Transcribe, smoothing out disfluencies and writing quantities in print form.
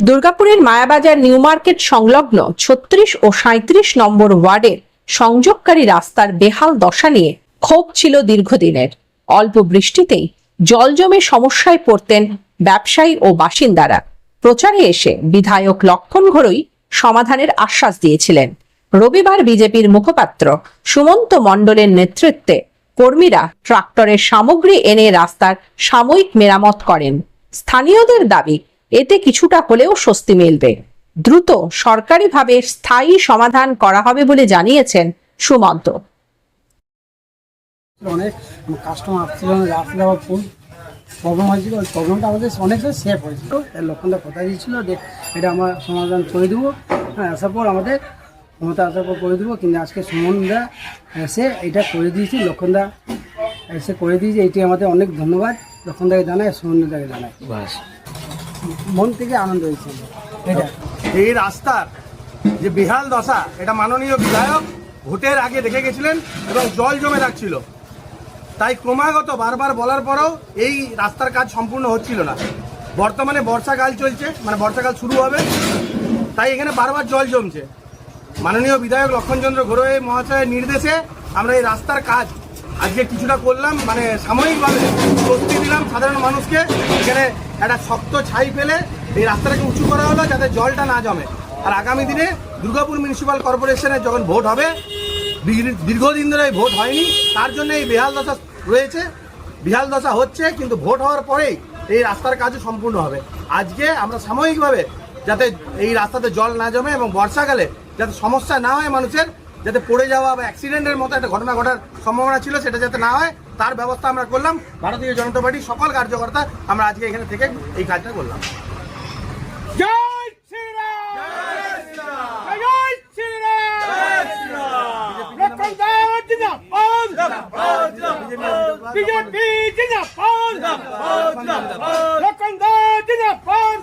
দুর্গাপুরের Mayabazar new market সংলগ্ন ৩৬ ও ৩৭ নম্বর ওয়ার্ডের সংযোগকারী রাস্তার বেহাল দশা নিয়ে ক্ষোভ ছিল দীর্ঘদিনের। অল্প বৃষ্টিতেই জল জমে সমস্যায় পড়তেন ব্যবসায়ী ও বাসিন্দারা। প্রচারে এসে বিধায়ক লক্ষণ ঘোড়ই সমাধানের আশ্বাস দিয়েছিলেন। রবিবার বিজেপির মুখপাত্র সুমন্ত মণ্ডলের নেতৃত্বে কর্মীরা ট্রাক্টরের সামগ্রী এনে রাস্তার সাময়িক মেরামত করেন। স্থানীয়দের দাবি, এতে কিছুটা হলেও স্বস্তি মিলবে। দ্রুত সরকারিভাবে স্থায়ী সমাধান করা হবে বলে জানিয়েছেন সুমন্ত। অনেক কাস্টমার আসছিল, রাস্তা যাওয়ার ফুল প্রবলেম হয়েছিল। ওই প্রবলেমটা আমাদের অনেকটা সেফ হয়েছিল। লক্ষণদা কথা দিয়েছিল যে এটা আমরা সমাধান করে দেবো। হ্যাঁ, আসার পর আমাদের ক্ষমতা আসার পর করে দেবো। কিন্তু আজকে সুমনদা এসে এটা করে দিয়েছি, লক্ষণদা এসে করে দিয়েছে। এটি আমাদের অনেক ধন্যবাদ লক্ষণদাকে জানাই, সুমনদাকে জানাই। মন থেকে আনন্দ হয়েছে। এটা এই রাস্তার যে বেহাল দশা, এটা মাননীয় বিধায়ক ভোটের আগে দেখে গেছিলেন এবং জল জমে রাখছিল। তাই ক্রমাগত বারবার বলার পরেও এই রাস্তার কাজ সম্পূর্ণ হচ্ছিল না। বর্তমানে বর্ষাকাল চলছে, মানে বর্ষাকাল শুরু হবে, তাই এখানে বারবার জল জমছে। মাননীয় বিধায়ক লক্ষণচন্দ্র ঘোড়ই মহাশয়ের নির্দেশে আমরা এই রাস্তার কাজ আজকে কিছুটা করলাম, মানে সাময়িকভাবে স্বস্তি দিলাম সাধারণ মানুষকে। এখানে একটা শক্ত ছাই ফেলে এই রাস্তাটাকে উঁচু করা হলো যাতে জলটা না জমে। আর আগামী দিনে দুর্গাপুর মিউনিসিপ্যাল কর্পোরেশনের যখন ভোট হবে, দীর্ঘদিন ধরে এই ভোট হয়নি, তার জন্য এই বেহাল দশা রয়েছে, বেহাল দশা হচ্ছে। কিন্তু ভোট হওয়ার পরেই এই রাস্তার কাজও সম্পূর্ণ হবে। আজকে আমরা সাময়িকভাবে যাতে এই রাস্তাতে জল না জমে এবং বর্ষাকালে যাতে সমস্যা না হয়, মানুষের যাতে পড়ে যাওয়া বা অ্যাক্সিডেন্টের মতো একটা ঘটনা ঘটার সম্ভাবনা ছিল, সেটা যাতে না হয় তার ব্যবস্থা আমরা করলাম। ভারতীয় জনতা পার্টির সকল কার্যকর্তা আমরা আজকে এখানে থেকে এই কাজটা করলাম। জয় শ্রীরাম! জয় শ্রীরাম! লক্ষণদা জিন্দাবাদ! বিজেপি জিন্দাবাদ! লক্ষণদা জিন্দাবাদ!